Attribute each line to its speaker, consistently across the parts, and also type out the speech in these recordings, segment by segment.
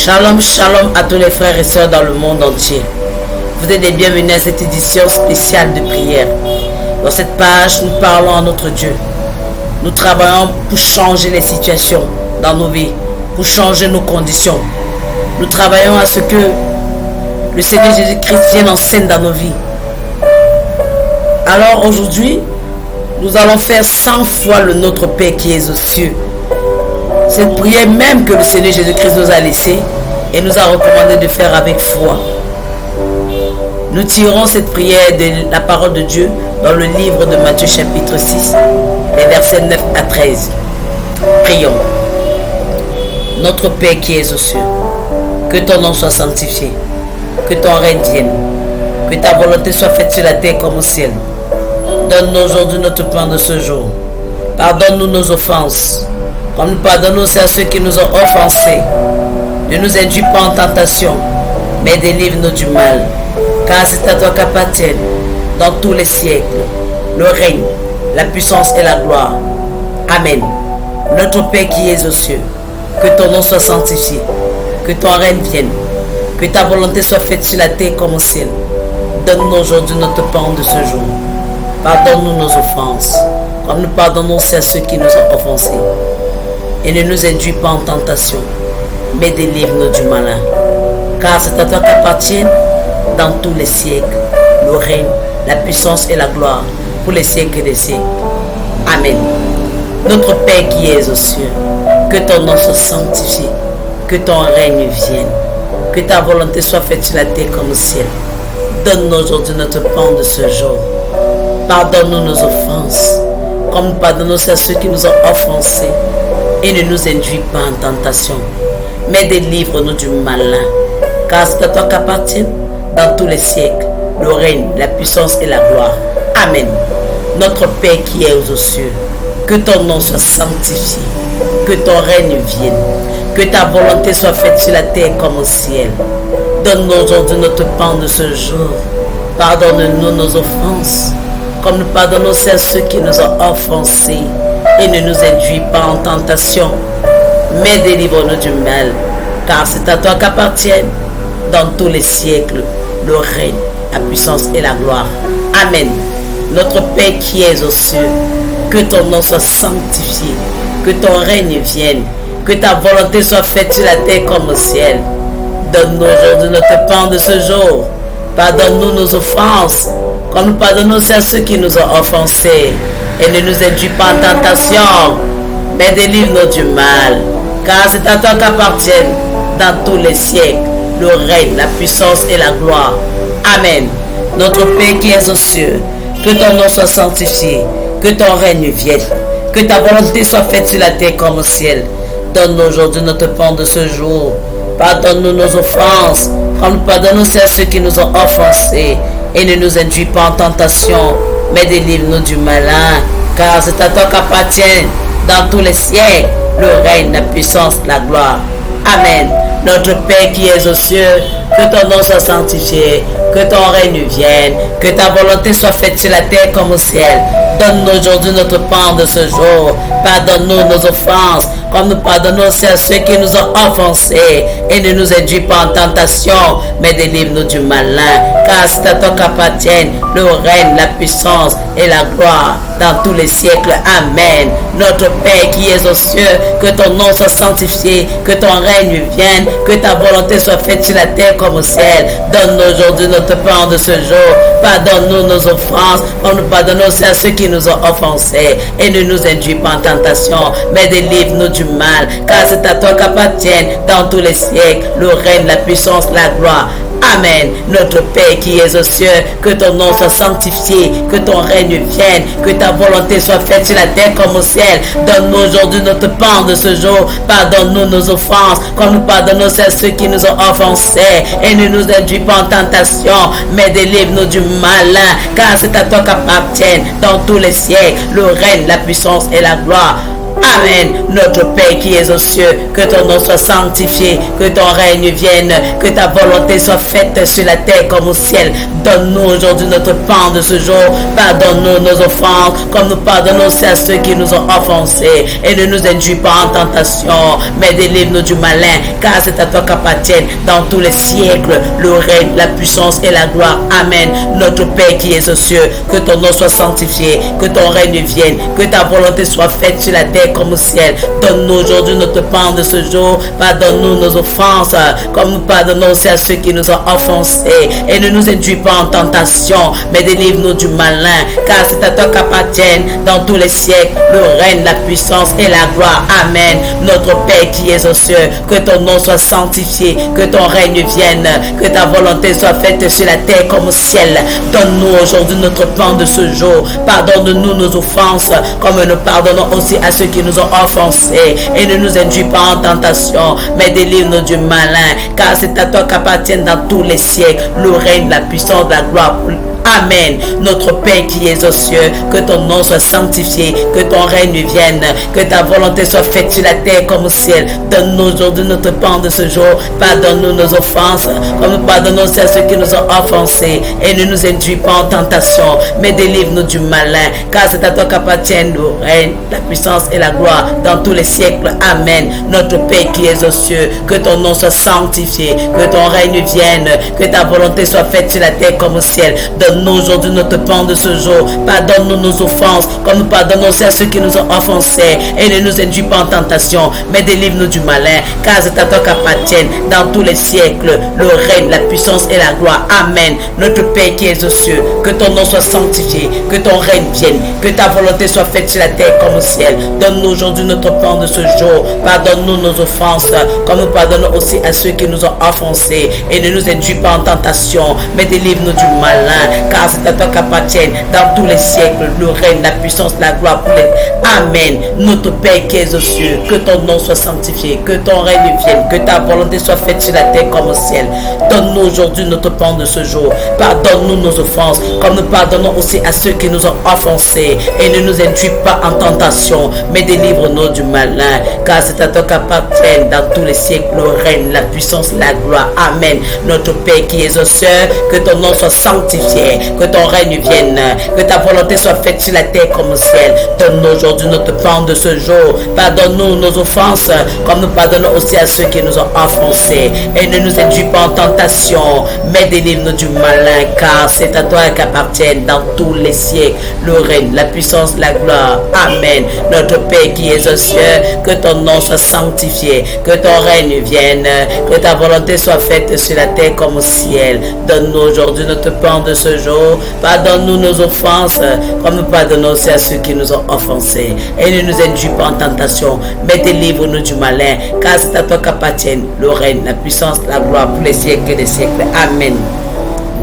Speaker 1: Shalom, shalom à tous les frères et sœurs dans le monde entier. Vous êtes les bienvenus à cette édition spéciale de prière. Dans cette page, nous parlons à notre Dieu. Nous travaillons pour changer les situations dans nos vies, pour changer nos conditions. Nous travaillons à ce que le Seigneur Jésus-Christ vienne en scène dans nos vies. Alors aujourd'hui, nous allons faire 100 fois le Notre Père qui est aux cieux. Cette prière même que le Seigneur Jésus-Christ nous a laissée et nous a recommandé de faire avec foi. Nous tirons cette prière de la parole de Dieu dans le livre de Matthieu chapitre 6, les versets 9 à 13. Prions. Notre Père qui es aux cieux, que ton nom soit sanctifié, que ton règne vienne, que ta volonté soit faite sur la terre comme au ciel. Donne-nous aujourd'hui notre pain de ce jour. Pardonne-nous nos offenses, comme nous pardonnons aussi à ceux qui nous ont offensés. Ne nous induis pas en tentation, mais délivre-nous du mal. Car c'est à toi qu'appartiennent, dans tous les siècles, le règne, la puissance et la gloire. Amen. Notre Père qui es aux cieux, que ton nom soit sanctifié, que ton règne vienne, que ta volonté soit faite sur la terre comme au ciel. Donne-nous aujourd'hui notre pain de ce jour. Pardonne-nous nos offenses, comme nous pardonnons à ceux qui nous ont offensés. Et ne nous induis pas en tentation, mais délivre-nous du malin. Car c'est à toi qu'appartiennent, dans tous les siècles, le règne, la puissance et la gloire, pour les siècles des siècles. Amen. Notre Père qui es aux cieux, que ton nom soit sanctifié, que ton règne vienne, que ta volonté soit faite sur la terre comme au ciel. Donne-nous aujourd'hui notre pain de ce jour. Pardonne-nous nos offenses, comme nous pardonnons à ceux qui nous ont offensés. Et ne nous induis pas en tentation, mais délivre-nous du malin. Car c'est à toi qu'appartiennent, dans tous les siècles, le règne, la puissance et la gloire. Amen. Notre Père qui es aux cieux, que ton nom soit sanctifié, que ton règne vienne, que ta volonté soit faite sur la terre comme au ciel. Donne-nous aujourd'hui notre pain de ce jour. Pardonne-nous nos offenses, comme nous pardonnons à ceux qui nous ont offensés. Et ne nous induis pas en tentation, mais délivre-nous du mal. Car c'est à toi qu'appartiennent, dans tous les siècles, le règne, la puissance et la gloire. Amen. Notre Père qui es aux cieux, que ton nom soit sanctifié, que ton règne vienne, que ta volonté soit faite sur la terre comme au ciel. Donne-nous aujourd'hui notre pain de ce jour. Pardonne-nous nos offenses, comme nous pardonnons à ceux qui nous ont offensés. Et ne nous induis pas en tentation, mais délivre-nous du mal. Car c'est à toi qu'appartiennent, dans tous les siècles, le règne, la puissance et la gloire. Amen. Notre Père qui es aux cieux, que ton nom soit sanctifié, que ton règne vienne, que ta volonté soit faite sur la terre comme au ciel. Donne-nous aujourd'hui notre pain de ce jour. Pardonne-nous nos offenses, comme nous pardonnons à ceux qui nous ont offensés. Et ne nous induis pas en tentation, mais délivre-nous du malin. Car c'est à toi qu'appartiennent, dans tous les siècles, le règne, la puissance, la gloire. Amen. Notre Père qui es aux cieux, que ton nom soit sanctifié, que ton règne vienne, que ta volonté soit faite sur la terre comme au ciel. Donne-nous aujourd'hui notre pain de ce jour. Pardonne-nous nos offenses, comme nous pardonnons aussi à ceux qui nous ont offensés. Et ne nous induis pas en tentation, mais délivre-nous du malin. Car c'est à toi qu'appartiennent le règne, la puissance et la gloire dans tous les siècles. Amen. Notre Père qui es aux cieux, que ton nom soit sanctifié, que ton règne vienne, que ta volonté soit faite sur la terre comme au ciel. Donne-nous aujourd'hui notre pain de ce jour. Pardonne-nous nos offenses, comme nous pardonnons aussi à ceux qui nous ont offensés. Et ne nous induis pas en tentation, mais délivre-nous du mal. Car c'est à toi qu'appartiennent, dans tous les siècles, le règne, la puissance, la gloire. Amen. Notre Père qui es aux cieux, que ton nom soit sanctifié, que ton règne vienne, que ta volonté soit faite sur la terre comme au ciel. Donne-nous aujourd'hui notre pain de ce jour. Pardonne-nous nos offenses, comme nous pardonnons à ceux qui nous ont offensés. Et ne nous induis pas en tentation, mais délivre-nous du malin. Car c'est à toi qu'appartiennent, dans tous les siècles, le règne, la puissance et la gloire. Amen. Notre Père qui es aux cieux, que ton nom soit sanctifié, que ton règne vienne, que ta volonté soit faite sur la terre comme au ciel. Donne-nous aujourd'hui notre pain de ce jour. Pardonne-nous nos offenses, comme nous pardonnons aussi à ceux qui nous ont offensés. Et ne nous induis pas en tentation, mais délivre-nous du malin, car c'est à toi qu'appartiennent dans tous les siècles le règne, la puissance et la gloire. Amen. Notre Père qui es aux cieux, que ton nom soit sanctifié, que ton règne vienne, que ta volonté soit faite sur la terre comme au ciel. Donne-nous aujourd'hui notre pain de ce jour. Pardonne-nous nos offenses, comme nous pardonnons aussi à ceux qui nous ont offensés. Et ne nous induis pas en tentation, mais délivre-nous du malin, car c'est à toi qu'appartiennent dans tous les siècles le règne, la puissance et la gloire. Amen. Notre Père qui es aux cieux, que ton nom soit sanctifié, que ton règne vienne, que ta volonté soit faite sur la terre comme au ciel. Donne-nous aujourd'hui notre pain de ce jour. Pardonne-nous nos offenses, comme nous pardonnons aussi à ceux qui nous ont offensés. Et ne nous induis pas en tentation, mais délivre-nous du malin, car c'est à toi qu'appartiennent dans tous les siècles le règne, la puissance, la gloire. Amen. Notre Père qui es aux cieux, que ton nom soit sanctifié, que ton règne vienne, que ta volonté soit faite sur la terre comme au ciel. Donne-nous aujourd'hui notre pain de ce jour. Pardonne-nous nos offenses, comme nous pardonnons aussi à ceux qui nous ont offensés. Et ne nous induis pas en tentation, mais délivre-nous du malin, car c'est à toi qu'appartiennent le règne, la puissance et la gloire dans tous les siècles. Amen. Notre Père qui es aux cieux, que ton nom soit sanctifié, que ton règne vienne, que ta volonté soit faite sur la terre comme au ciel. Donne-nous aujourd'hui notre pain de ce jour. Pardonne-nous nos offenses, comme nous pardonnons aussi à ceux qui nous ont offensés. Et ne nous induis pas en tentation, mais délivre-nous du malin, car c'est à toi qu'appartiennent dans tous les siècles le règne, la puissance et la gloire. Amen. Notre Père qui es aux cieux, que ton nom soit sanctifié, que ton règne vienne, que ta volonté soit faite sur la terre comme au ciel. Donne-nous aujourd'hui notre pain de ce jour. Pardonne-nous nos offenses, comme nous pardonnons aussi à ceux qui nous ont offensés. Et ne nous induis pas en tentation, mais délivre-nous du malin, car c'est à toi qu'appartiennent dans tous les siècles le règne, la puissance, la gloire pour les... Amen. Notre Père qui es aux cieux, que ton nom soit sanctifié, que ton règne vienne, que ta volonté soit faite sur la terre comme au ciel. Donne-nous aujourd'hui notre pain de ce jour. Pardonne-nous nos offenses, comme nous pardonnons aussi à ceux qui nous ont offensés. Et ne nous induis pas en tentation, mais délivre-nous du malin, car c'est à toi qu'appartiennent dans tous les siècles le règne, la puissance, la gloire. Amen. Notre Père qui es aux cieux, que ton nom soit sanctifié, que ton règne vienne, que ta volonté soit faite sur la terre comme au ciel. Donne-nous aujourd'hui notre pain de ce jour. Pardonne-nous nos offenses, comme nous pardonnons aussi à ceux qui nous ont offensés. Et ne nous induis pas en tentation, mais délivre-nous du malin, car c'est à toi qu'appartiennent dans tous les siècles le règne, la puissance, la gloire. Amen. Notre Père qui es aux cieux, que ton nom soit sanctifié, que ton règne vienne, que ta volonté soit faite sur la terre comme au ciel. Donne-nous aujourd'hui notre pain de ce jour. Pardonne-nous nos offenses, comme nous pardonnons aussi à ceux qui nous ont offensés. Et ne nous induis pas en tentation, mais délivre-nous du malin, car c'est à toi qu'appartiennent le règne, la puissance, la gloire pour les siècles des siècles. Amen.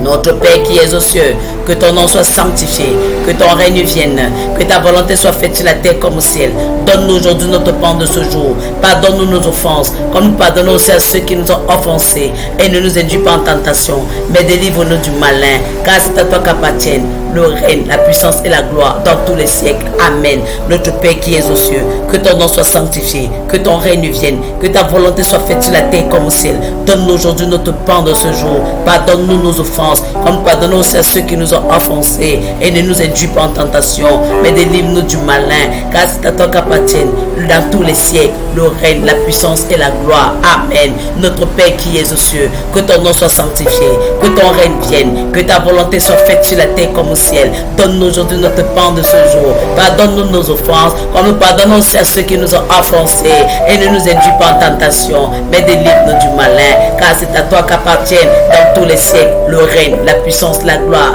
Speaker 1: Notre Père qui es aux cieux, que ton nom soit sanctifié, que ton règne vienne, que ta volonté soit faite sur la terre comme au ciel. Donne-nous aujourd'hui notre pain de ce jour. Pardonne-nous nos offenses, comme nous pardonnons aussi à ceux qui nous ont offensés. Et ne nous induis pas en tentation, mais délivre-nous du malin, car c'est à toi qu'appartiennent le règne, la puissance et la gloire dans tous les siècles. Amen. Notre Père qui es aux cieux, que ton nom soit sanctifié, que ton règne vienne, que ta volonté soit faite sur la terre comme au ciel. Donne-nous aujourd'hui notre pain de ce jour. Pardonne-nous nos offenses, comme nous pardonnons aussi à ceux qui nous ont offensés. Et ne nous induis pas en tentation, mais délivre-nous du malin, car c'est à toi qu'appartiennent dans tous les siècles le règne, la puissance et la gloire. Amen. Notre Père qui es aux cieux, que ton nom soit sanctifié, que ton règne vienne, que ta volonté soit faite sur la terre comme au ciel. Donne-nous aujourd'hui notre pain de ce jour. Pardonne-nous nos offenses, comme nous pardonnons aussi à ceux qui nous ont offensés. Et ne nous induis pas en tentation, mais délivre-nous du malin, car c'est à toi qu'appartiennent dans tous les siècles le règne, la puissance, la gloire.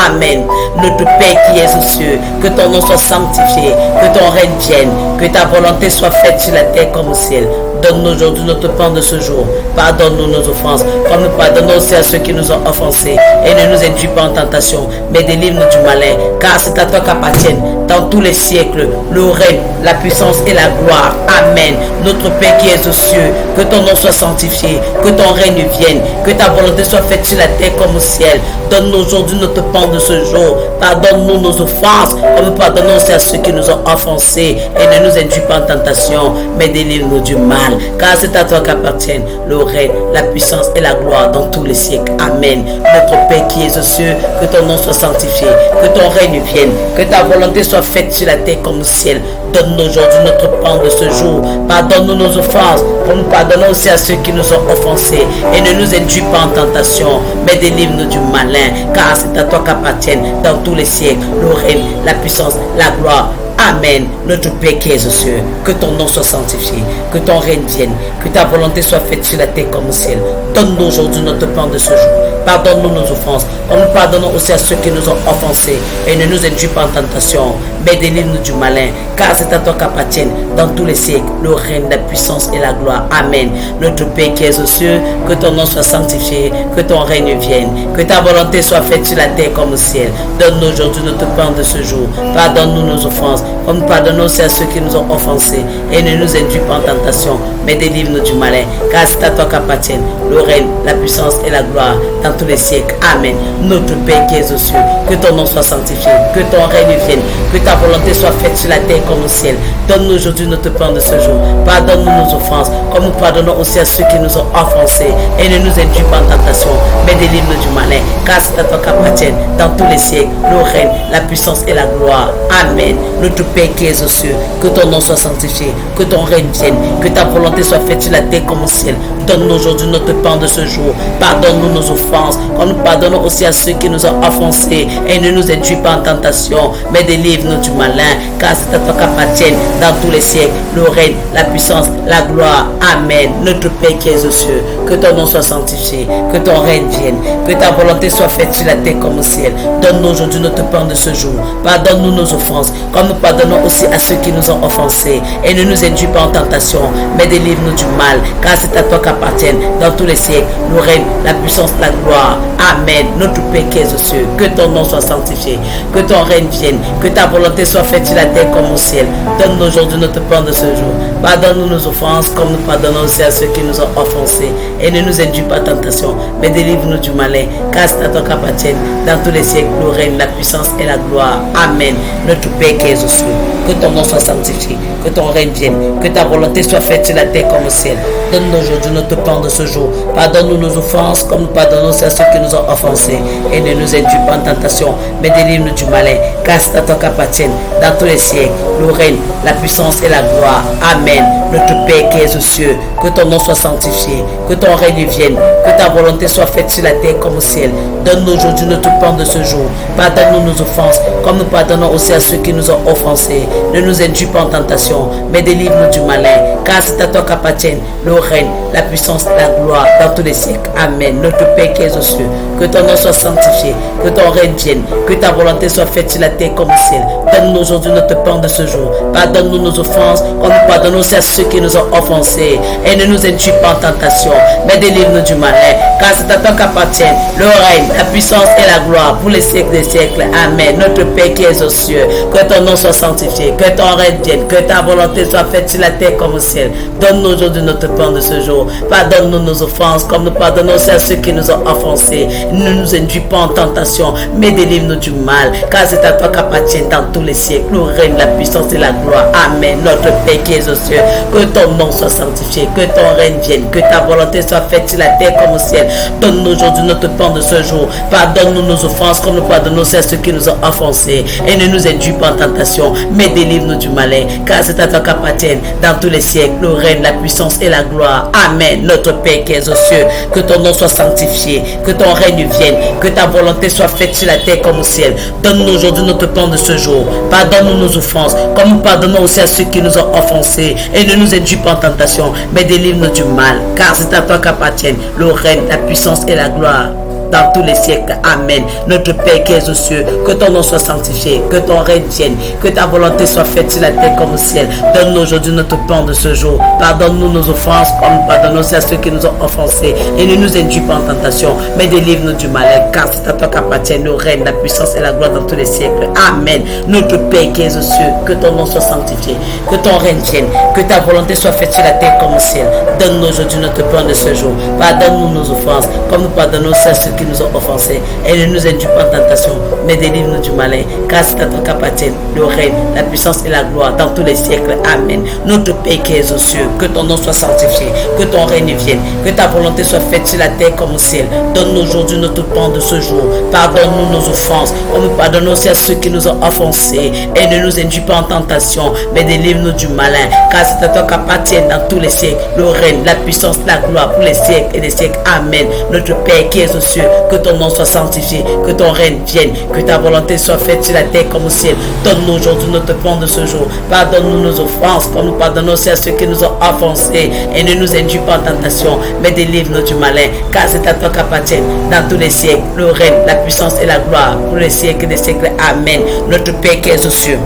Speaker 1: Amen. Notre Père qui es aux cieux, que ton nom soit sanctifié, que ton règne vienne, que ta volonté soit faite sur la terre comme au ciel. Donne-nous aujourd'hui notre pain de ce jour. Pardonne-nous nos offenses, comme nous pardonnons aussi à ceux qui nous ont offensés. Et ne nous induis pas en tentation, mais délivre-nous du malin, car c'est à toi qu'appartiennent dans tous les siècles. Le règne, la puissance et la gloire. Amen. Notre Père qui es aux cieux, que ton nom soit sanctifié, que ton règne vienne, que ta volonté soit faite sur la terre comme au ciel. Donne-nous aujourd'hui notre pain de ce jour. Pardonne-nous nos offenses, comme nous pardonnons aussi à ceux qui nous ont offensés. Et ne nous induis pas en tentation, mais délivre-nous du mal. Car c'est à toi qu'appartiennent le règne, la puissance et la gloire dans tous les siècles. Amen. Notre Père qui es aux cieux, que ton nom soit sanctifié, que ton règne vienne, que ta volonté soit faite sur la terre comme au ciel. Donne-nous aujourd'hui notre pain de ce jour. Pardonne-nous nos offenses, pour nous pardonner aussi à ceux qui nous ont offensés. Et ne nous induis pas en tentation, mais délivre-nous du malin. Car c'est à toi qu'appartiennent dans tous les siècles le règne, la puissance, la gloire. Amen. Notre Père qui es aux cieux, que ton nom soit sanctifié, que ton règne vienne, que ta volonté soit faite sur la terre comme au ciel. Donne-nous aujourd'hui notre pain de ce jour. Pardonne-nous nos offenses, comme nous pardonnons aussi à ceux qui nous ont offensés. Et ne nous induis pas en tentation, mais délivre-nous du malin. Car c'est à toi qu'appartiennent dans tous les siècles le règne, la puissance et la gloire. Amen. Notre Père qui es aux cieux, que ton nom soit sanctifié, que ton règne vienne, que ta volonté soit faite sur la terre comme au ciel. Donne-nous aujourd'hui notre pain de ce jour. Pardonne-nous nos offenses, comme nous pardonnons aussi à ceux qui nous ont offensés. Et ne nous induis pas en tentation, mais délivre-nous du malin. Car c'est à toi qu'appartiennent le règne, la puissance et la gloire dans tous les siècles. Amen. Notre Père qui es aux cieux, que ton nom soit sanctifié, que ton règne vienne, que ta volonté soit faite sur la terre comme au ciel. Donne-nous aujourd'hui notre pain de ce jour. Pardonne-nous nos offenses, comme nous pardonnons aussi à ceux qui nous ont offensés. Et ne nous induis pas en tentation, mais délivre-nous du malin. Car c'est à toi qu'appartiennent dans tous les siècles le règne, la puissance et la gloire. Amen. Notre Père qui es aux cieux, que ton nom soit sanctifié, que ton règne vienne, que ta volonté soit faite sur la terre comme au ciel. Donne-nous aujourd'hui notre pain de ce jour. Pardonne-nous nos offenses, comme nous pardonnons aussi à ceux qui nous ont offensés. Et ne nous induis pas en tentation, mais délivre-nous du malin. Car c'est à toi qu'appartiennent dans tous les siècles le règne, la puissance, la gloire. Amen. Notre Père qui es aux cieux, que ton nom soit sanctifié, que ton règne vienne, que ta volonté soit faite sur la terre comme au ciel. Donne-nous aujourd'hui notre pain de ce jour. Pardonne-nous nos offenses, comme nous pardonnons aussi à ceux qui nous ont offensés. Et ne nous induis pas en tentation, mais délivre-nous du mal. Car c'est à toi qu'appartiennent dans tous les siècles le règne, la puissance, la gloire. Amen. Notre Père qui es aux cieux, que ton nom soit sanctifié, que ton règne vienne, que ta volonté soit faite sur la terre comme au ciel. Donne-nous aujourd'hui notre pain de ce jour. Pardonne-nous nos offenses, comme nous pardonnons aussi à ceux qui nous ont offensés. Et ne nous induis pas en tentation, mais délivre-nous du malin. Car c'est à toi qu'appartiennent dans tous les siècles le règne, la puissance et la gloire. Amen. Notre Père qui es aux cieux, que ton nom soit sanctifié, que ton règne vienne, que ta volonté soit faite sur la terre comme au ciel. Donne-nous aujourd'hui notre pain de ce jour. Pardonne-nous nos offenses, comme nous pardonnons aussi à ceux qui nous ont offensés. Et ne nous induis pas en tentation, mais délivre-nous du malin. Car c'est à toi qu'appartiennent dans tous les siècles le règne, la puissance et la gloire. Amen. Notre Père qui es aux cieux, que ton nom soit sanctifié, que ton règne vienne, que ta volonté soit faite sur la terre comme au ciel. Donne-nous aujourd'hui notre pain de ce jour. Pardonne-nous nos offenses, comme nous pardonnons aussi à ceux qui nous ont offensés. Ne nous induis pas en tentation, mais délivre-nous du malin. Car c'est à toi qu'appartiennent le règne, la puissance, la gloire dans tous les siècles. Amen. Notre Père qui es aux cieux, que ton nom soit sanctifié, que ton règne vienne, que ta volonté soit faite sur la terre comme au ciel. Donne-nous aujourd'hui notre pain de ce jour. Pardonne-nous nos offenses, comme nous pardonnons aussi à ceux qui nous ont offensés. Et ne nous induis pas en tentation, mais délivre-nous du malin. Car c'est à toi qu'appartiennent le règne, la puissance et la gloire pour les siècles des siècles. Amen. Notre Père qui es aux cieux, que ton nom soit sanctifié, que ton règne vienne, que ta volonté soit faite sur la terre comme au ciel. Donne-nous aujourd'hui notre pain de ce jour. Pardonne-nous nos offenses, comme nous pardonnons aussi à ceux qui nous ont offensés. Ne nous induis pas en tentation, mais délivre-nous du mal. Car c'est à toi qu'appartiennent dans tous les siècles le règne, la puissance et la gloire. Amen. Notre Père qui es aux cieux, que ton nom soit sanctifié, que ton règne vienne, que ta volonté soit faite sur la terre comme au ciel. Donne-nous aujourd'hui notre pain de ce jour. Pardonne-nous nos offenses, comme nous pardonnons aussi à ceux qui nous ont offensés. Et ne nous induis pas en tentation, mais délivre-nous du malin. Car c'est à toi qu'appartiennent dans tous les siècles le règne, la puissance et la gloire. Amen. Notre Père qui es aux cieux, que ton nom soit sanctifié, que ton règne vienne, que ta volonté soit faite sur la terre comme au ciel. Donne-nous aujourd'hui notre pain de ce jour. Pardonne-nous nos offenses, comme nous pardonnons aussi à ceux qui nous ont offensés. Et ne nous induis pas en tentation, mais délivre-nous du mal. Car c'est à toi qu'appartiennent le règne, la puissance et la gloire dans tous les siècles. Amen. Notre Père qui es aux cieux, que ton nom soit sanctifié, que ton règne vienne, que ta volonté soit faite sur la terre comme au ciel. Donne-nous aujourd'hui notre pain de ce jour. Pardonne-nous nos offenses comme nous pardonnons à ceux qui nous ont offensés. Et ne nous induis pas en tentation, mais délivre-nous du malin, car c'est à toi qu'appartiennent le règne, la puissance et la gloire dans tous les siècles. Amen. Notre Père qui es aux cieux, que ton nom soit sanctifié, que ton règne vienne, que ta volonté soit faite sur la terre comme au ciel. Donne-nous aujourd'hui notre pain de ce jour. Pardonne-nous nos offenses, comme nous pardonnons à ceux qui nous ont offensés. Et ne nous induis pas en tentation, mais délivre-nous du malin, car c'est à toi qu'appartiennent le règne, la puissance et la gloire dans tous les siècles. Amen. Notre Père qui es aux cieux, que ton nom soit sanctifié, que ton règne vienne, que ta volonté soit faite sur la terre comme au ciel. Donne-nous aujourd'hui notre pain de ce jour. Pardonne-nous nos offenses, comme nous pardonnons aussi à ceux qui nous ont offensés. Et ne nous induis pas en tentation, mais délivre-nous du malin, car c'est à toi qu'appartiennent dans tous les siècles le règne, la puissance, la gloire pour les siècles et les siècles. Amen. Notre Père qui es aux cieux, que ton nom soit sanctifié, que ton règne vienne, que ta volonté soit faite sur la terre comme au ciel. Donne-nous aujourd'hui notre pain de ce jour. Pardonne-nous nos offenses, comme nous pardonnons aussi à ceux qui nous ont offensés. Et ne nous induis pas en tentation, mais délivre-nous du malin, car c'est à toi qu'appartiennent dans tous les siècles le règne, la puissance et la gloire pour les siècles et les siècles. Amen. Notre Père qui es aux cieux,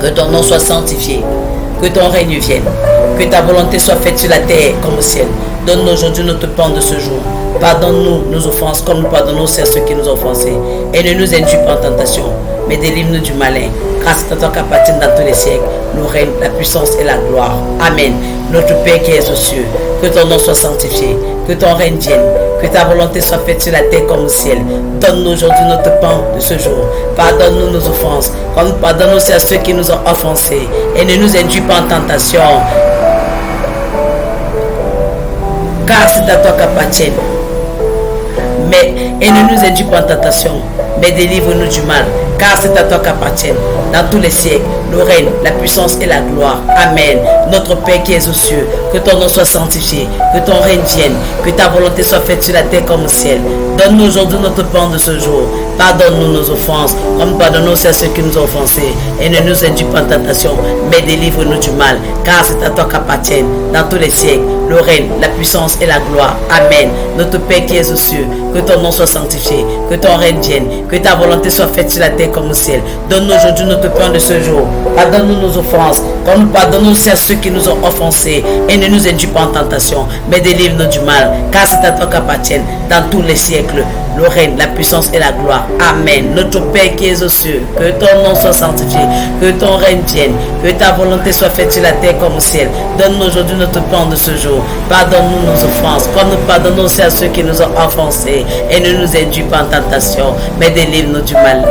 Speaker 1: que ton nom soit sanctifié, que ton règne vienne, que ta volonté soit faite sur la terre comme au ciel. Donne-nous aujourd'hui notre pain de ce jour. Pardonne-nous nos offenses comme nous pardonnons à ceux qui nous ont offensés. Et ne nous induis pas en tentation, mais délivre-nous du malin, car c'est à toi qu'appartiennent dans tous les siècles le règne, la puissance et la gloire. Amen. Notre Père qui es aux cieux, que ton nom soit sanctifié, que ton règne vienne, que ta volonté soit faite sur la terre comme au ciel. Donne-nous aujourd'hui notre pain de ce jour. Pardonne-nous nos offenses, comme nous pardonnons aussi à ceux qui nous ont offensés. Et ne nous induis pas en tentation, car c'est à toi qu'appartiennent. Et ne nous induis pas en tentation, mais délivre-nous du mal, car c'est à toi qu'appartiennent dans tous les siècles le règne, la puissance et la gloire. Amen. Notre Père qui es aux cieux, que ton nom soit sanctifié, que ton règne vienne, que ta volonté soit faite sur la terre comme au ciel. Donne-nous aujourd'hui notre pain de ce jour. Pardonne-nous nos offenses, comme nous pardonnons aussi à ceux qui nous ont offensés. Et ne nous induis pas en tentation, mais délivre-nous du mal, car c'est à toi qu'appartiennent dans tous les siècles le règne, la puissance et la gloire. Amen. Notre Père qui es aux cieux, que ton nom soit sanctifié, que ton règne vienne, que ta volonté soit faite sur la terre comme au ciel. Donne-nous aujourd'hui notre pain de ce jour. Pardonne-nous nos offenses, comme nous pardonnons aussi à ceux qui nous ont offensés. Et ne nous induis pas en tentation, mais délivre-nous du mal, car c'est à toi qu'appartiennent dans tous les siècles le règne, la puissance et la gloire. Amen. Notre Père qui es aux cieux, que ton nom soit sanctifié, que ton règne vienne, que ta volonté soit faite sur la terre comme au ciel. Donne-nous aujourd'hui notre pain de ce jour. Pardonne-nous nos offenses, comme nous pardonnons aussi à ceux qui nous ont offensés. Et ne nous induis pas en tentation, mais délivre-nous du malin,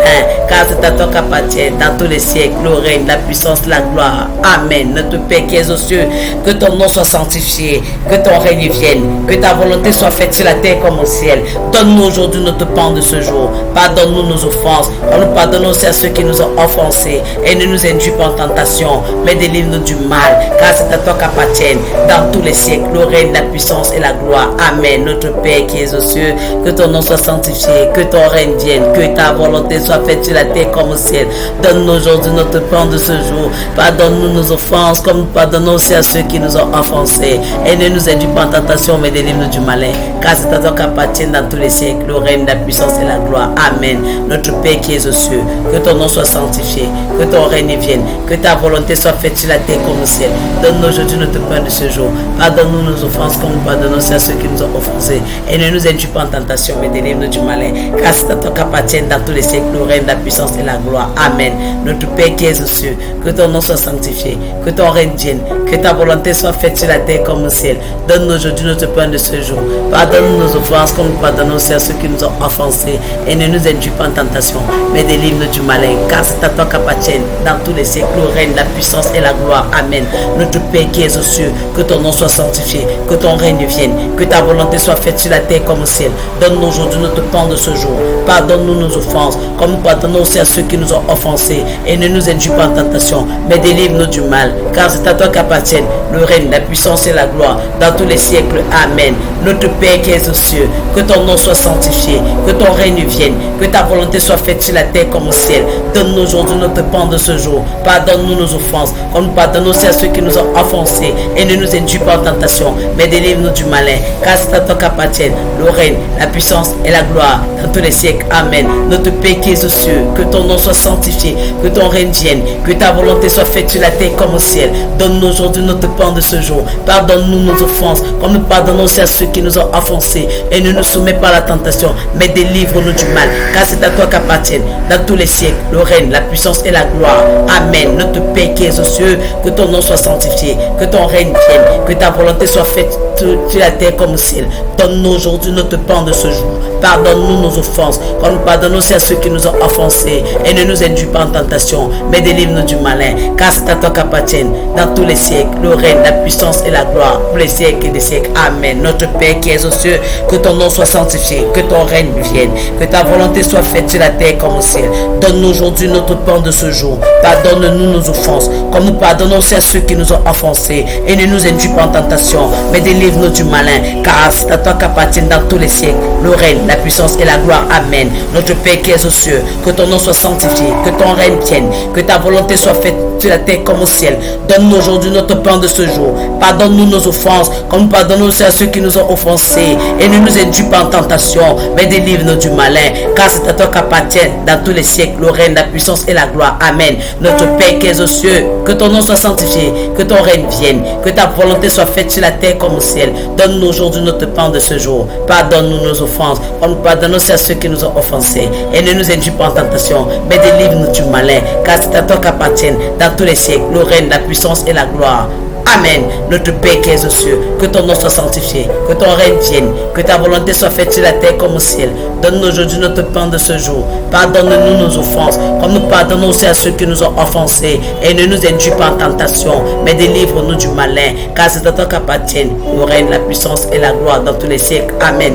Speaker 1: car c'est à toi qu'appartiennent dans tous les siècles le règne, la puissance, la gloire. Amen. Notre Père qui es aux cieux, que ton nom soit sanctifié, que ton règne vienne, que ta volonté soit faite sur la terre comme au ciel. Donne-nous aujourd'hui notre pain de ce jour. Pardonne-nous nos offenses, comme nous pardonnons aussi à ceux qui nous ont offensés. Et ne nous induis pas en tentation, mais délivre-nous du mal, car c'est à toi qu'appartiennent dans tous les siècles le règne, la puissance et la gloire. Amen. Notre Père qui es aux cieux, que ton nom soit sanctifié, que ton règne vienne, que ta volonté soit faite sur la terre comme au ciel. Donne-nous aujourd'hui notre pain de ce jour. Pardonne-nous nos offenses, comme nous pardonnons aussi à ceux qui nous ont offensés. Et ne nous induis pas en tentation, mais délivre-nous du malin, car c'est à toi qu'appartiennent dans tous les siècles le règne, la puissance et la gloire. Amen. Notre Père qui es aux cieux, que ton nom soit sanctifié, que ton règne vienne, que ta volonté soit faite sur la terre comme au ciel. Donne-nous aujourd'hui notre pain de ce jour. Pardonne-nous nos offenses, comme nous pardonnons aussi à ceux qui nous ont offensés. Et ne nous induis pas en tentation, mais délivre-nous du malin, car c'est à toi qu'appartiennent dans tous les siècles le règne, la puissance et la gloire. Amen. Notre Père qui es aux cieux, que ton nom soit sanctifié, que ton règne vienne, que ta volonté soit faite sur la terre comme au ciel. Donne-nous aujourd'hui notre pain de ce jour. Pardonne-nous nos offenses, comme nous pardonnons aussi à ceux qui nous ont offensés. Et ne nous induis pas en tentation, mais délivre-nous du malin, car c'est à toi qu'appartiennent dans tous les siècles le règne, la puissance et la gloire. Amen. Notre Père qui es aux cieux, que ton nom soit sanctifié, que ton règne vienne, que ta volonté soit faite sur la terre comme au ciel. Donne-nous aujourd'hui notre pain de ce jour. Pardonne-nous pardonne-nous nos offenses, comme nous pardonnons aussi à ceux qui nous ont offensés. Et ne nous induis pas en tentation, mais délivre-nous du mal. Car c'est à toi qu'appartiennent le règne, la puissance et la gloire, dans tous les siècles. Amen. Notre Père qui es aux cieux, que ton nom soit sanctifié, que ton règne vienne, que ta volonté soit faite sur la terre comme au ciel. Donne-nous aujourd'hui notre pain de ce jour. Pardonne-nous nos offenses, comme nous pardonnons aussi à ceux qui nous ont offensés. Et ne nous induis pas en tentation, mais délivre-nous du malin. Car c'est à toi qu'appartiennent le règne, la puissance et la gloire, dans tous les siècles. Amen. Notre Père qui es aux cieux, que ton nom soit sanctifié, que ton règne vienne, que ta volonté soit faite sur la terre comme au ciel. Donne-nous aujourd'hui notre pain de ce jour. Pardonne-nous nos offenses, comme nous pardonnons aussi à ceux qui nous ont offensés. Et ne nous soumets pas à la tentation, mais délivre-nous du mal. Car c'est à toi qu'appartiennent, dans tous les siècles, le règne, la puissance et la gloire. Amen. Notre Père qui es aux cieux, que ton nom soit sanctifié, que ton règne vienne, que ta volonté soit faite sur la terre comme au ciel. Donne-nous aujourd'hui notre pain de ce jour. Pardonne-nous nos offenses, comme nous pardonnons aussi à ceux qui nous ont offensés. Et ne nous induis pas en tentation, mais délivre-nous du malin. Car c'est à toi qu'appartiennent, dans tous les siècles, le règne, la puissance et la gloire, pour les siècles et des siècles. Amen. Notre Père qui es aux cieux, que ton nom soit sanctifié, que ton règne vienne, que ta volonté soit faite sur la terre comme au ciel. Donne-nous aujourd'hui notre pain de ce jour. Pardonne-nous nos offenses, comme nous pardonnons aussi à ceux qui nous ont offensés. Et ne nous induis pas en tentation, mais délivre-nous du malin. Car c'est à toi qu'appartiennent dans tous les siècles, le règne, la puissance et la gloire. Amen. Notre Père qui es aux cieux, que ton nom soit sanctifié, que ton règne vienne, que ta volonté soit faite sur la terre comme au ciel. Donne-nous aujourd'hui notre pain de ce jour. Pardonne-nous nos offenses, comme nous pardonnons aussi à ceux qui nous ont offensés. Et ne nous induis pas en tentation, mais délivre-nous du malin. Car c'est à toi qu'appartiennent dans tous les siècles le règne, la puissance et la gloire. Amen. Notre Père qui es aux cieux, que ton nom soit sanctifié, que ton règne vienne, que ta volonté soit faite sur la terre comme au ciel. Donne-nous aujourd'hui notre pain de ce jour. Pardonne-nous nos offenses, comme nous pardonnons aussi à ceux qui nous ont offensés. Et ne nous induis pas en tentation, mais délivre-nous du malin. Car c'est à toi qu'appartiennent dans tous les siècles le règne, la puissance et la gloire. Amen. Notre Père qui es aux cieux, que ton nom soit sanctifié, que ton règne vienne, que ta volonté soit faite sur la terre comme au ciel. Donne-nous aujourd'hui notre pain de ce jour. Pardonne-nous nos offenses, comme nous pardonnons aussi à ceux qui nous ont offensés. Et ne nous induis pas en tentation, mais délivre-nous du malin. Car c'est à toi qu'appartiennent le règne, la puissance et la gloire dans tous les siècles. Amen.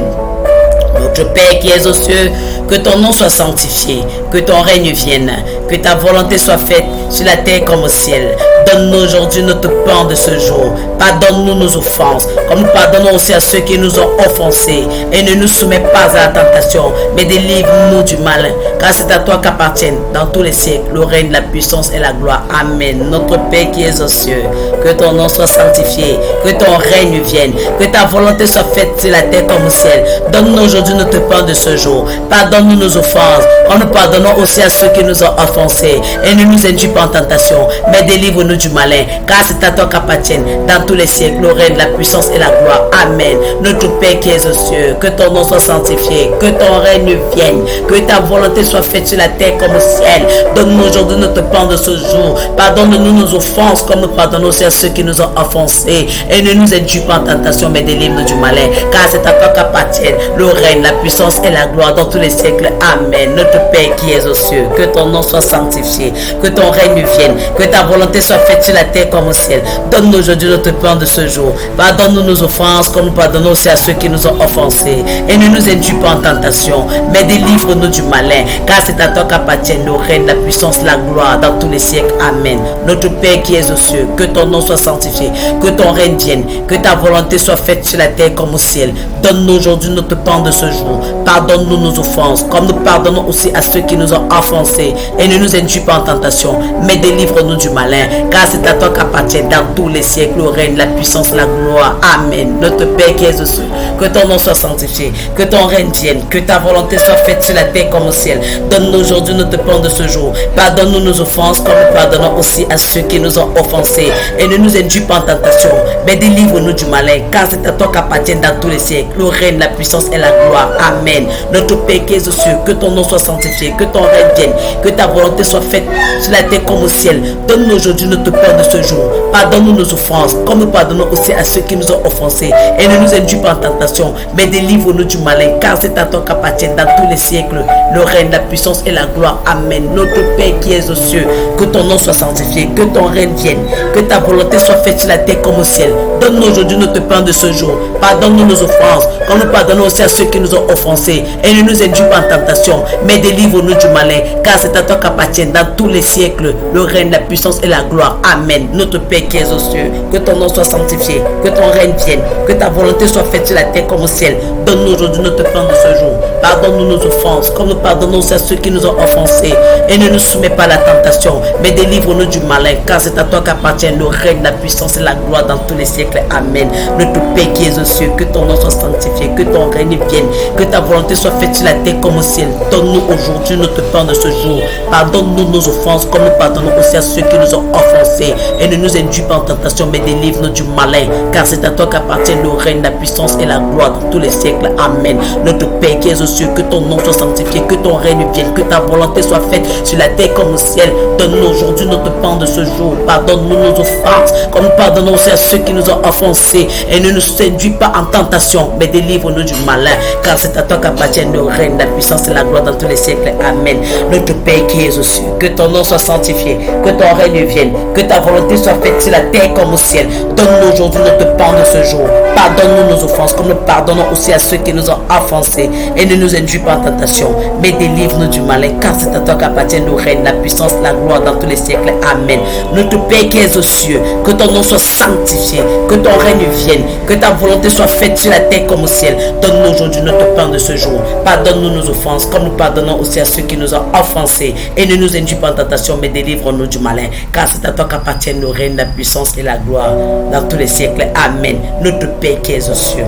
Speaker 1: Notre Père qui es aux cieux, que ton nom soit sanctifié, que ton règne vienne, que ta volonté soit faite sur la terre comme au ciel. Donne-nous aujourd'hui notre pain de ce jour. Pardonne-nous nos offenses, comme nous pardonnons aussi à ceux qui nous ont offensés. Et ne nous soumets pas à la tentation, mais délivre-nous du mal. Car c'est à toi qu'appartiennent dans tous les siècles le règne, la puissance et la gloire. Amen. Notre Père qui es aux cieux, que ton nom soit sanctifié, que ton règne vienne, que ta volonté soit faite sur la terre comme au ciel. Donne-nous aujourd'hui notre pain de ce jour. Pardonne-nous nos offenses, comme nous pardonnons aussi à ceux qui nous ont offensés. Et ne nous induis pas en tentation, mais délivre-nous du malin. Car c'est à toi qu'appartiennent dans tous les siècles le règne, la puissance et la gloire. Amen. Notre Père qui es aux cieux, que ton nom soit sanctifié, que ton règne vienne, que ta volonté soit faite sur la terre comme au ciel. Donne-nous aujourd'hui notre pain de ce jour. Pardonne-nous nos offenses, comme nous pardonnons aussi à ceux qui nous ont offensés. Et ne nous induis pas en tentation, mais délivre-nous du malin. Car c'est à toi qu'appartiennent le règne, la puissance et la gloire dans tous les siècles. Amen. Notre Père qui es aux cieux, que ton nom soit sanctifié, que ton règne vienne, que ta volonté soit faite sur la terre comme au ciel. Donne-nous aujourd'hui notre pain de ce jour. Pardonne-nous nos offenses, comme nous pardonnons aussi à ceux qui nous ont offensés. Et ne nous induis pas en tentation, mais délivre-nous du malin. Car c'est à toi qu'appartiennent le règne, la puissance, la gloire dans tous les siècles. Amen. Notre Père qui es aux cieux, que ton nom soit sanctifié, que ton règne vienne, que ta volonté soit faite sur la terre comme au ciel. Donne-nous aujourd'hui notre pain de ce jour. Pardonne-nous nos offenses, comme nous pardonnons aussi à ceux qui nous ont offensés. Et ne nous induis pas en tentation, mais délivre-nous du malin. Car c'est à toi qu'appartiennent dans tous les siècles le règne, la puissance, la gloire. Amen. Notre Père qui es aux cieux, que ton nom soit sanctifié, que ton règne vienne, que ta volonté soit faite sur la terre comme au ciel. Donne-nous aujourd'hui notre pain de ce jour. Pardonne-nous nos offenses, comme nous pardonnons aussi à ceux qui nous ont offensés. Et ne nous induis pas en tentation, mais délivre-nous du malin. Car c'est à toi qu'appartiennent dans tous les siècles le règne, la puissance et la gloire. Amen. Notre Père qui es aux cieux, que ton nom soit sanctifié, que ton règne vienne, que ta volonté soit faite sur la terre comme au ciel. Donne-nous aujourd'hui notre pain de ce jour. Pardonne-nous nos offenses, comme nous pardonnons aussi à ceux qui nous ont offensés. Et ne nous induis pas en tentation, mais délivre-nous du malin, car c'est à toi qu'appartiennent dans tous les siècles le règne, la puissance et la gloire. Amen. Notre Père qui es aux cieux, que ton nom soit sanctifié, que ton règne vienne, que ta volonté soit faite sur la terre comme au ciel. Donne-nous aujourd'hui notre pain de ce jour. Pardonne-nous nos offenses, comme nous pardonnons aussi à ceux qui nous ont offensés. Et ne nous induis pas en tentation, mais délivre-nous du malin, car c'est à toi qu'appartiennent dans tous les siècles le règne, la puissance et la gloire. Amen. Notre Père qui es aux cieux, que ton nom soit sanctifié, que ton règne vienne, que ta volonté soit faite sur la terre comme au ciel. Donne-nous aujourd'hui notre pain de ce jour. Pardonne-nous nos offenses, comme nous pardonnons aussi à ceux qui nous ont offensés. Et ne nous soumets pas à la tentation, mais délivre-nous du malin, car c'est à toi qu'appartiennent le règne, la puissance et la gloire dans tous les siècles. Amen. Notre Père qui es aux cieux, que ton nom soit sanctifié, que ton règne vienne, que ta volonté soit faite sur la terre comme au ciel. Donne-nous aujourd'hui notre pain de ce jour. Pardonne-nous nos offenses, comme nous pardonnons aussi à ceux qui nous ont offensés. Et ne nous induis pas en tentation, mais délivre-nous du malin, car c'est à toi qu'appartiennent le règne, la puissance et la gloire dans tous les siècles. Amen. Notre Père qui es aux cieux, que ton nom soit sanctifié, que ton règne vienne, que ta volonté soit faite sur la terre comme au ciel. Donne-nous aujourd'hui notre pain de ce jour. Pardonne-nous nos offenses, comme nous pardonnons aussi à ceux qui nous ont offensés. Et ne nous induis pas en tentation, mais délivre-nous du malin, car c'est à toi qu'appartiennent le règne, la puissance et la gloire dans tous les siècles. Amen. Notre Père qui es aux cieux, que ton nom soit sanctifié, que ton règne vienne, que ta volonté soit faite sur la terre comme au ciel. Donne-nous aujourd'hui notre pain de ce jour. Pardonne-nous nos offenses, comme nous pardonnons aussi à ceux qui nous ont offensés. Et ne nous induis pas en tentation, mais délivre-nous du malin, car c'est à toi qu'appartiennent le règne, la puissance, la gloire dans tous les siècles. Amen. Notre Père qui es aux cieux, que ton nom soit sanctifié, que ton règne vienne, que ta volonté soit faite sur la terre comme au ciel. Donne-nous aujourd'hui notre pain de ce jour. Pardonne-nous nos offenses, comme nous pardonnons aussi à ceux qui nous ont offensés. Et ne nous induis pas en tentation, mais délivre-nous du malin, car c'est à toi qu'appartiennent le règne, la puissance et la gloire dans tous les siècles. Amen. Notre Père qui es aux cieux,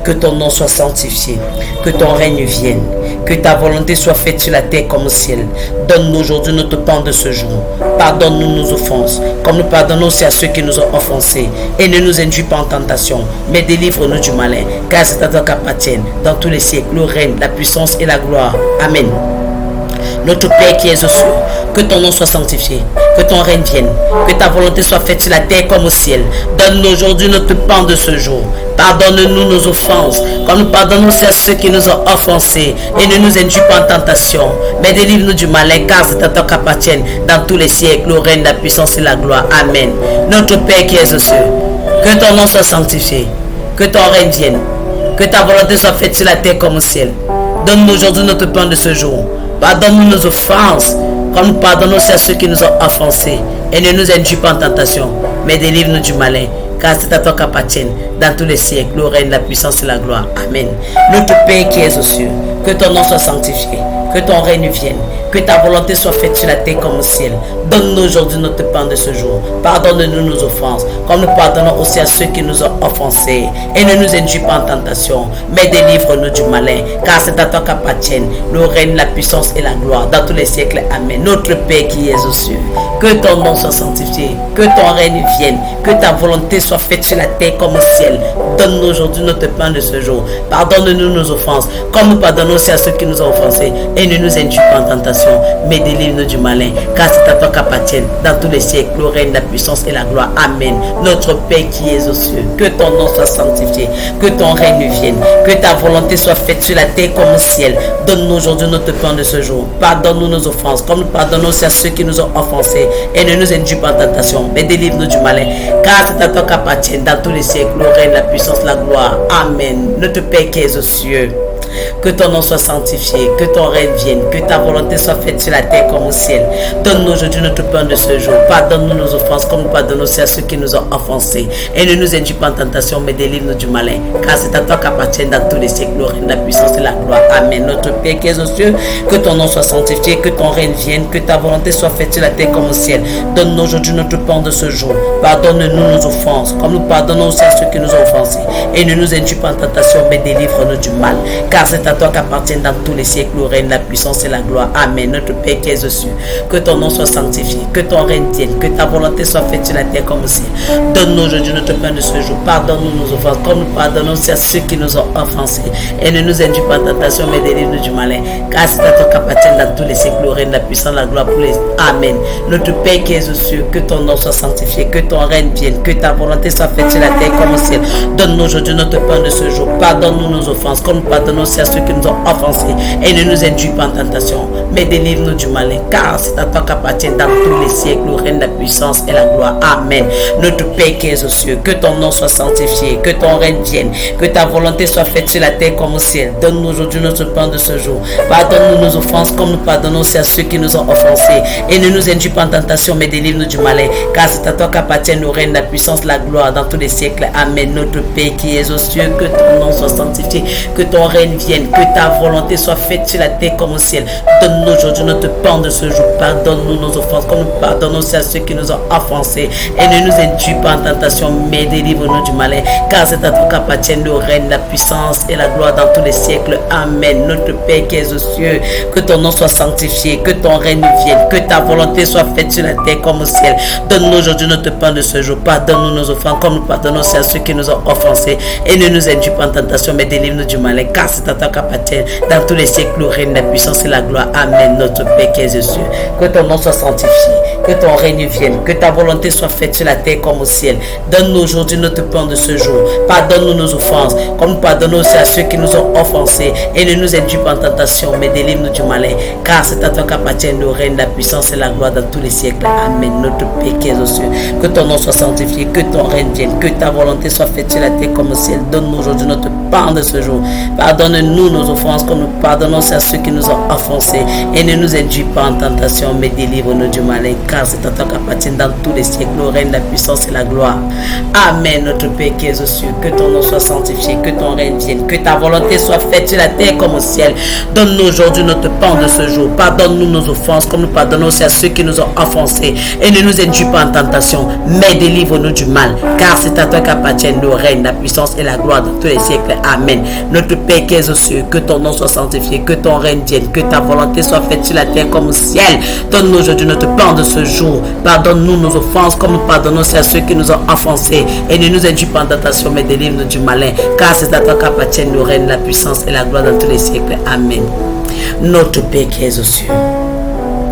Speaker 1: que ton nom soit sanctifié, que ton règne vienne, que ta volonté soit faite sur la terre comme au ciel. Donne-nous aujourd'hui notre pain de ce jour. Pardonne-nous nos offenses, comme nous pardonnons aussi à ceux qui nous ont offensés. Et ne nous induis pas en tentation, mais délivre-nous du malin, car c'est à toi qu'appartiennent dans tous les siècles le règne, la puissance et la gloire. Amen. Notre Père qui es aux cieux, que ton nom soit sanctifié, que ton règne vienne, que ta volonté soit faite sur la terre comme au ciel. Donne-nous aujourd'hui notre pain de ce jour. Pardonne-nous nos offenses, comme nous pardonnons aussi à ceux qui nous ont offensés. Et ne nous induis pas en tentation, mais délivre-nous du malin, car c'est à toi qu'appartiennent dans tous les siècles le règne, la puissance et la gloire. Amen. Notre Père qui es aux cieux, que ton nom soit sanctifié, que ton règne vienne, que ta volonté soit faite sur la terre comme au ciel. Donne-nous aujourd'hui notre pain de ce jour. Pardonne-nous nos offenses, comme nous pardonnons aussi à ceux qui nous ont offensés. Et ne nous induis pas en tentation, mais délivre-nous du malin, car c'est à toi qu'appartiennent dans tous les siècles le règne, la puissance et la gloire. Amen. Notre Père qui es aux cieux, que ton nom soit sanctifié, que ton règne vienne, que ta volonté soit faite sur la terre comme au ciel. Donne-nous aujourd'hui notre pain de ce jour. Pardonne-nous nos offenses, comme nous pardonnons aussi à ceux qui nous ont offensés. Et ne nous induis pas en tentation, mais délivre-nous du malin, car c'est à toi qu'appartiennent le règne, la puissance et la gloire dans tous les siècles. Amen. Notre Père qui es aux cieux, que ton nom soit sanctifié, que ton règne vienne, que ta volonté soit faite sur la terre comme au ciel. Donne-nous aujourd'hui notre pain de ce jour. Pardonne-nous nos offenses, comme nous pardonnons aussi à ceux qui nous ont offensés. Et ne nous induis pas en tentation, mais délivre-nous du malin, car c'est à toi qu'appartiennent dans tous les siècles le règne, la puissance et la gloire. Amen. Notre Père qui es aux cieux, que ton nom soit sanctifié, que ton règne vienne, que ta volonté soit faite sur la terre comme au ciel. Donne-nous aujourd'hui notre pain de ce jour. Pardonne-nous nos offenses, comme nous pardonnons aussi à ceux qui nous ont offensés. Et ne nous induis pas en tentation, mais délivre-nous du malin, car c'est à toi qu'appartiennent dans tous les siècles le règne, la puissance, la gloire. Amen. Notre Père qui es aux cieux, que ton nom soit sanctifié, que ton règne vienne, que ta volonté soit faite sur la terre comme au ciel. Donne-nous aujourd'hui notre pain de ce jour. Pardonne-nous nos offenses, comme nous pardonnons aussi à ceux qui nous ont offensés. Et ne nous induis pas en tentation, mais délivre-nous du malin, car c'est à toi qu'appartiennent dans tous les siècles le règne, la puissance et la gloire. Amen. Notre Père qui es aux cieux, que ton nom soit sanctifié, que ton règne vienne, que ta volonté soit faite sur la terre comme au ciel. Donne-nous aujourd'hui notre pain de ce jour. Pardonne-nous nos offenses, comme nous pardonnons aussi à ceux qui nous ont offensés. Et ne nous induis pas en tentation, mais délivre-nous du mal, car car c'est à toi qu'appartiennent dans tous les siècles le règne, la puissance et la gloire. Amen. Notre Père qui es aux cieux, que ton nom soit sanctifié, que ton règne vienne, que ta volonté soit faite sur la terre comme au ciel. Donne-nous aujourd'hui notre pain de ce jour. Pardonne-nous nos offenses, comme nous pardonnons à ceux qui nous ont offensés. Et ne nous induis pas en tentation, mais délivre-nous du malin. Car c'est à toi qu'appartiennent dans tous les siècles le règne, la puissance, la gloire pour les. Amen. Notre Père qui es aux cieux, que ton nom soit sanctifié, que ton règne vienne, que ta volonté soit faite sur la terre comme au ciel. Donne-nous aujourd'hui notre pain de ce jour. Pardonne-nous nos offenses, comme nous pardonnons à ceux qui nous ont offensés. Et ne nous induis pas en tentation, mais délivre-nous du malin. Car c'est à toi qu'appartiennent dans tous les siècles le règne, la puissance et la gloire. Amen. Notre Père qui es aux cieux, que ton nom soit sanctifié, que ton règne vienne, que ta volonté soit faite sur la terre comme au ciel. Donne-nous aujourd'hui notre pain de ce jour. Pardonne-nous nos offenses, comme nous pardonnons à ceux qui nous ont offensés. Et ne nous induis pas en tentation, mais délivre-nous du malin. Car c'est à toi qu'appartiennent le règne, la puissance, la gloire dans tous les siècles. Amen. Notre Père qui es aux cieux, que ton nom soit sanctifié, que ton règne vienne, que ta volonté soit faite sur la terre comme au ciel. Donne-nous aujourd'hui notre pain de ce jour. Pardonne-nous nos offenses, comme nous pardonnons à ceux qui nous ont offensés. Et ne nous induis pas en tentation, mais délivre-nous du malin. Car c'est à toi qu'appartiennent le règne, la puissance et la gloire dans tous les siècles. Amen. Notre Père qui es aux cieux, que ton nom soit sanctifié, que ton règne vienne, que ta volonté soit faite sur la terre comme au ciel. Donne-nous aujourd'hui notre pain de ce jour. Pardonne-nous nos offenses, comme nous pardonnons à ceux qui nous ont offensés. Et ne nous induis pas en tentation, mais délivre-nous du malin. Car c'est à toi qu'appartiennent dans tous les siècles le règne, la puissance et la gloire. Amen. Notre Père qui es aux cieux, que ton nom soit sanctifié, que ton règne vienne, que ta volonté soit faite sur la terre comme au ciel. Donne-nous aujourd'hui notre pain de ce jour. Pardonne-nous nos offenses, comme nous pardonnons aussi à ceux qui nous ont offensés. Et ne nous induis pas en tentation, mais délivre-nous du malin. Car c'est à toi qu'appartiennent le règne, la puissance et la gloire dans tous les siècles. Amen. Notre Père qui es aux cieux, que ton nom soit sanctifié, que ton règne vienne, que ta volonté soit faite sur la terre comme au ciel. Donne-nous aujourd'hui notre pain de ce jour. Pardonne-nous nos offenses, comme nous pardonnons à ceux qui nous ont offensés. Et ne nous induis pas en tentation, mais délivre-nous du malin. Car c'est à toi qu'appartiennent dans tous les siècles le règne, la puissance et la gloire. Amen. Notre Père qui es aux cieux, que ton nom soit sanctifié, que ton règne vienne, que ta volonté soit faite sur la terre comme au ciel. Donne-nous aujourd'hui notre pain de ce jour. Pardonne-nous nos offenses, comme nous pardonnons aussi à ceux qui nous ont offensés. Et ne nous induis pas en tentation, mais délivre-nous du mal. Car c'est à toi qu'appartiennent le règne, la puissance et la gloire dans tous les siècles. Amen. Notre Père qui es aux cieux, que ton nom soit sanctifié, que ton règne vienne, que ta volonté soit faite sur la terre comme au ciel. Donne-nous aujourd'hui notre pain de ce jour. Pardonne-nous nos offenses, comme nous pardonnons aussi à ceux qui nous ont offensés. Et ne nous induis pas en tentation, mais délivre-nous du malin. Car c'est à toi qu'appartiennent le règne, la puissance et la gloire dans tous les siècles. Amen. Notre Père qui es aux cieux,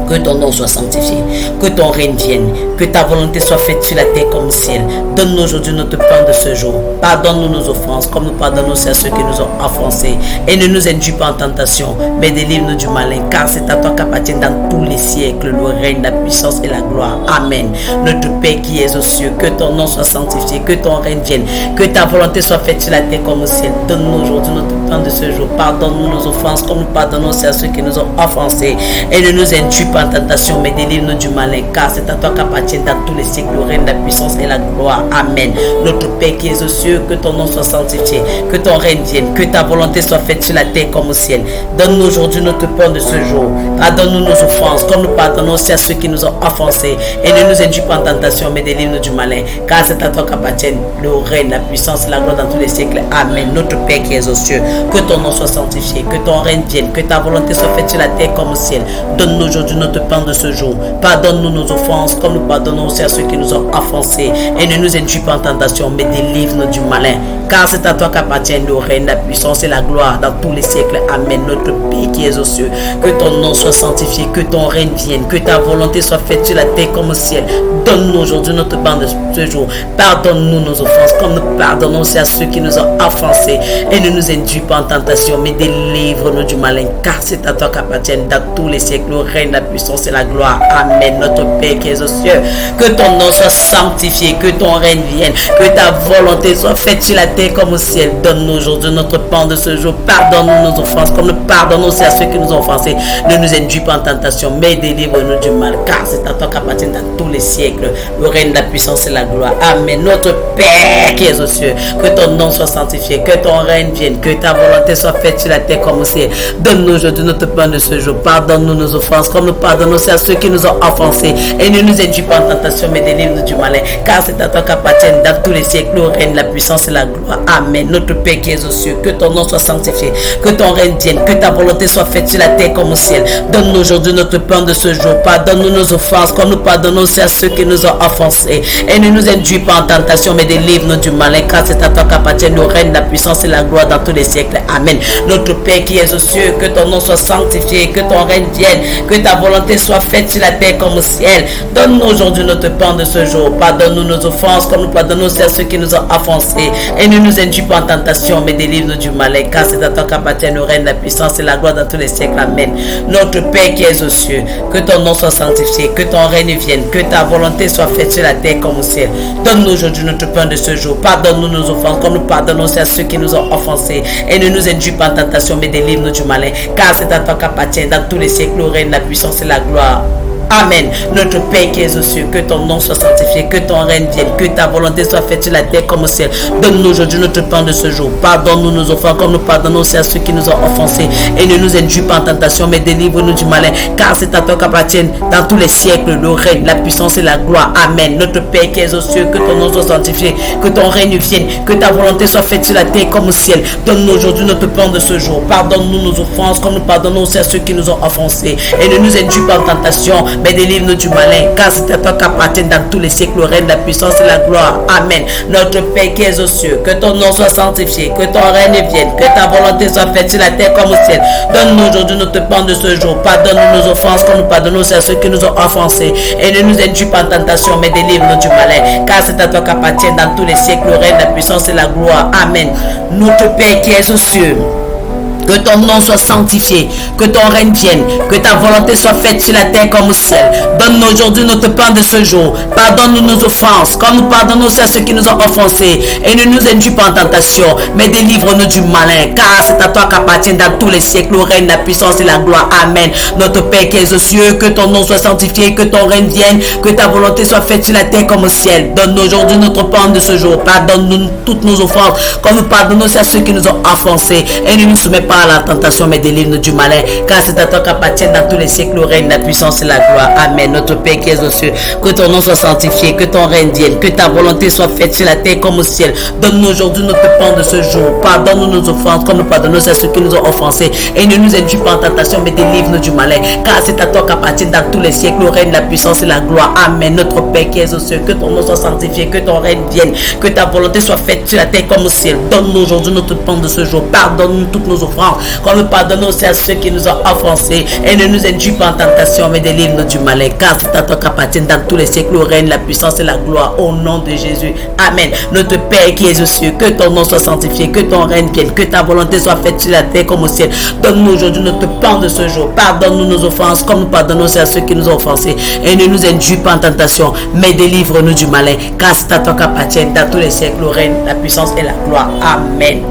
Speaker 1: que ton nom soit sanctifié, que ton règne vienne, que ta volonté soit faite sur la terre comme au ciel. Donne-nous aujourd'hui notre pain de ce jour. Pardonne-nous nos offenses, comme nous pardonnons aussi à ceux qui nous ont offensés. Et ne nous induis pas en tentation, mais délivre-nous du malin. Car c'est à toi qu'appartiennent dans tous les siècles le règne, la puissance et la gloire. Amen. Notre Père qui es aux cieux, que ton nom soit sanctifié, que ton règne vienne, que ta volonté soit faite sur la terre comme au ciel. Donne-nous aujourd'hui notre pain de ce jour. Pardonne-nous nos offenses, comme nous pardonnons aussi à ceux qui nous ont offensés. Et ne nous induis pas en tentation, mais délivre-nous du malin. Car c'est à toi qu'appartiennent dans tous les siècles le règne, la puissance et la gloire. Amen. Notre Père qui es aux cieux, que ton nom soit sanctifié, que ton règne vienne, que ta volonté soit faite sur la terre comme au ciel. Donne-nous aujourd'hui notre pain de ce jour. Pardonne-nous nos offenses, comme nous pardonnons aussi à ceux qui nous ont offensés. Et ne nous induis pas en tentation, mais délivre-nous du malin. Car c'est à toi qu'appartiennent le règne, la puissance et la gloire dans tous les siècles. Amen. Notre Père qui es aux cieux, que ton nom soit sanctifié, que ton règne vienne, que ta volonté soit faite sur la terre comme au ciel. Donne-nous aujourd'hui notre pain de ce jour. Pardonne-nous nos offenses, comme nous pardonnons aussi à ceux qui nous ont offensés. Et ne nous induis pas en tentation, mais délivre-nous du malin. Car c'est à toi qu'appartiennent le règne, la puissance et la gloire dans tous les siècles. Amen. Notre Père qui es aux cieux, que ton nom soit sanctifié, que ton règne vienne, que ta volonté soit faite sur la terre comme au ciel. Donne-nous aujourd'hui notre pain de ce jour. Pardonne-nous nos offenses, comme nous pardonnons aussi à ceux qui nous ont offensés. Et ne nous induis pas en tentation, mais délivre-nous du malin. Car c'est à toi qu'appartiennent dans tous les siècles le règne, la puissance et la gloire. Amen. Notre Père qui es aux cieux, que ton nom soit sanctifié, que ton règne vienne, que ta volonté soit faite sur la terre comme au ciel. Donne-nous aujourd'hui notre pain de ce jour. Pardonne-nous nos offenses, comme nous pardonnons aussi à ceux qui nous ont offensés. Ne nous induis pas en tentation, mais délivre-nous du mal. Car c'est à toi qu'appartiennent dans tous les siècles le règne, la puissance et la gloire. Amen. Notre Père qui es aux cieux, que ton nom soit sanctifié, que ton règne vienne, que ta volonté soit faite sur la terre comme au ciel. Donne-nous aujourd'hui notre pain de ce jour. Pardonne-nous nos offenses, comme nous pardonne aussi à ceux qui nous ont offensés. Et ne nous induis pas en tentation, mais délivre-nous du malin. Car c'est à toi qu'appartiennent dans tous les siècles le règne, la puissance et la gloire. Amen. Notre Père qui es aux cieux, que ton nom soit sanctifié, que ton règne vienne, que ta volonté soit faite sur la terre comme au ciel. Donne-nous aujourd'hui notre pain de ce jour. Pardonne-nous nos offenses, comme nous pardonnons aussi à ceux qui nous ont offensés. Et ne nous induis pas en tentation, mais délivre-nous du malin. Car c'est à toi qu'appartiennent le règne, la puissance et la gloire dans tous les siècles. Amen. Notre Père qui es aux cieux, que ton nom soit sanctifié, que ton règne vienne, que ta volonté soit faite sur la terre comme au ciel. Donne-nous aujourd'hui notre pain de ce jour. Pardonne-nous nos offenses, comme nous pardonnons aussi à ceux qui nous ont offensés. Et ne nous induis pas en tentation, mais délivre-nous du malin. Car c'est à toi qu'appartient le règne, la puissance et la gloire dans tous les siècles. Amen. Notre Père qui es aux cieux, que ton nom soit sanctifié, que ton règne vienne, que ta volonté soit faite sur la terre comme au ciel. Donne-nous aujourd'hui notre pain de ce jour. Pardonne-nous nos offenses, comme nous pardonnons aussi à ceux qui nous ont offensés. Et ne nous induis pas en tentation, mais délivre-nous du malin. Car c'est à toi qu'appartient dans tous les siècles le règne, la puissance et la gloire. Amen. Notre Père qui es aux cieux, que ton nom soit sanctifié, que ton règne vienne, que ta volonté soit faite sur la terre comme au ciel. Donne-nous aujourd'hui notre pain de ce jour. Pardonne-nous nos offenses, comme nous pardonnons aussi à ceux qui nous ont offensés. Et ne nous induis pas en tentation, mais délivre-nous du malin. Car c'est à toi qu'appartiennent dans tous les siècles le règne, la puissance et la gloire. Amen. Notre Père qui es aux cieux, que ton nom soit sanctifié, que ton règne vienne, que ta volonté soit faite sur la terre comme au ciel. Donne-nous aujourd'hui notre pain de ce jour. Pardonne-nous nos offenses, comme nous pardonnons aussi à ceux qui nous ont offensés. Et ne nous induis pas en tentation, mais délivre-nous du malin, car c'est à toi qu'appartiennent dans tous les siècles le règne, la puissance et la gloire. Amen. Notre Père qui es aux cieux, que ton nom soit sanctifié, que ton règne vienne, que ta volonté soit faite sur la terre comme au ciel. Donne-nous aujourd'hui notre pain de ce jour. Pardonne-nous nos offenses, comme nous pardonnons aussi à ceux qui nous ont offensés. Et ne nous induis pas en tentation, mais délivre-nous du malin, car c'est à toi qu'appartiennent dans tous les siècles le règne, la puissance et la gloire. Amen. Notre Père qui es aux cieux, que ton nom soit sanctifié, que ton règne vienne, que ta volonté soit faite sur la terre comme au ciel. Donne-nous aujourd'hui notre pain de ce jour. Pardonne-nous nos offenses, comme nous pardonnons aussi à ceux qui nous ont offensés. Et ne nous induis pas en tentation, mais délivre-nous du malin, car c'est à toi qu'appartient dans tous les siècles le règne, la puissance et la gloire. Amen. Notre Père qui es aux cieux, que ton nom soit sanctifié, que ton règne vienne, que ta volonté soit faite sur la terre comme au ciel. Donne-nous aujourd'hui notre pain de ce jour. Pardonne-nous toutes nos offenses, comme nous pardonnons aussi à ceux qui nous ont offensés. Et ne nous soumets pas à la tentation, mais délivre-nous du malin, car c'est à toi qu'appartient dans tous les siècles le règne, la puissance et la gloire. Amen. Notre Père qui es aux cieux, que ton nom soit sanctifié, que ton règne vienne, que ta volonté soit faite sur la terre comme au ciel. Donne-nous aujourd'hui notre pain de ce jour. Pardonne-nous nos offenses, comme nous pardonnons à ceux qui nous ont offensés. Et ne nous induis pas en tentation, mais délivre-nous du malin, car c'est à toi qu'appartient dans tous les siècles le règne, la puissance et la gloire. Amen. Notre Père qui es aux cieux, que ton nom soit sanctifié, que ton règne vienne, que ta volonté soit faite sur la terre comme au ciel. Donne-nous aujourd'hui notre pain de ce jour. Pardonne-nous toutes nos offenses, comme nous pardonnons aussi à ceux qui nous ont offensés. Et ne nous induis pas en tentation, mais délivre-nous du malin, car c'est à toi qu'appartiennent dans tous les siècles le règne, la puissance et la gloire. Au nom de Jésus. Amen. Notre Père qui es aux cieux, que ton nom soit sanctifié, que ton règne vienne, que ta volonté soit faite sur la terre comme au ciel. Donne-nous aujourd'hui notre pain de ce jour. Pardonne-nous nos offenses, comme nous pardonnons aussi à ceux qui nous ont offensés. Et ne nous induis pas en tentation, mais délivre-nous du malin, car c'est à toi qu'appartiennent dans tous les siècles le règne, la puissance et la gloire. Amen.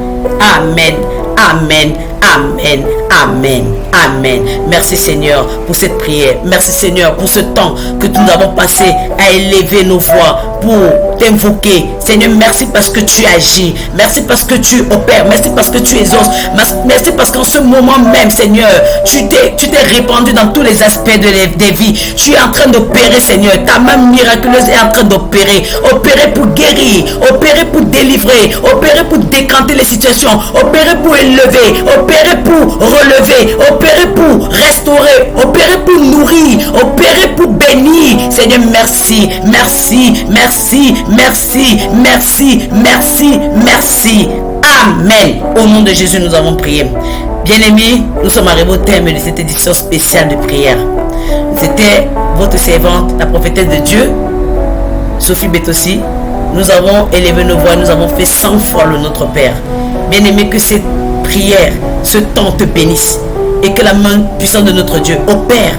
Speaker 1: Amen. Amen. Amen. Amen. Amen. Merci Seigneur pour cette prière. Merci Seigneur pour ce temps que nous avons passé à élever nos voix pour t'invoquer. Seigneur, merci parce que tu agis. Merci parce que tu opères. Merci parce que tu exauces. Merci parce qu'en ce moment même, Seigneur, tu t'es répandu dans tous les aspects des vies. Tu es en train d'opérer, Seigneur. Ta main miraculeuse est en train d'opérer. Opérer pour guérir. Opérer pour délivrer. Opérer pour décanter les situations. Opérer pour élever. Opérer pour relever. Opérer pour restaurer. Opérer pour nourrir. Opérer pour bénir. Seigneur, merci. Merci. Merci. Merci. Merci. Merci. Merci. Amen. Au nom de Jésus, nous avons prié. Bien-aimés, nous sommes arrivés au terme de cette édition spéciale de prière. C'était votre servante, la prophétesse de Dieu, Sophie Betossi. Nous avons élevé nos voix, nous avons fait 100 fois le Notre Père. Bien-aimés, que cette prière, ce temps te bénisse et que la main puissante de notre Dieu opère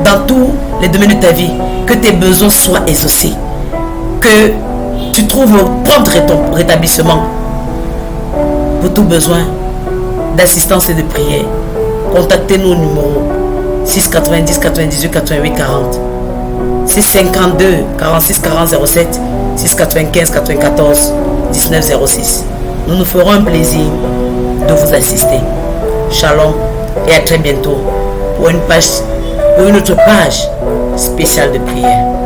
Speaker 1: dans tous les domaines de ta vie, que tes besoins soient exaucés, que tu trouves prompt rétablissement pour tout besoin d'assistance et de prière. Contactez-nous au numéro 6 90 98 88 40, 6 52 46 40 07, 6 95 94 19 06. Nous nous ferons un plaisir de vous assister. Shalom et à très bientôt pour une page pour une autre page spéciale de prière.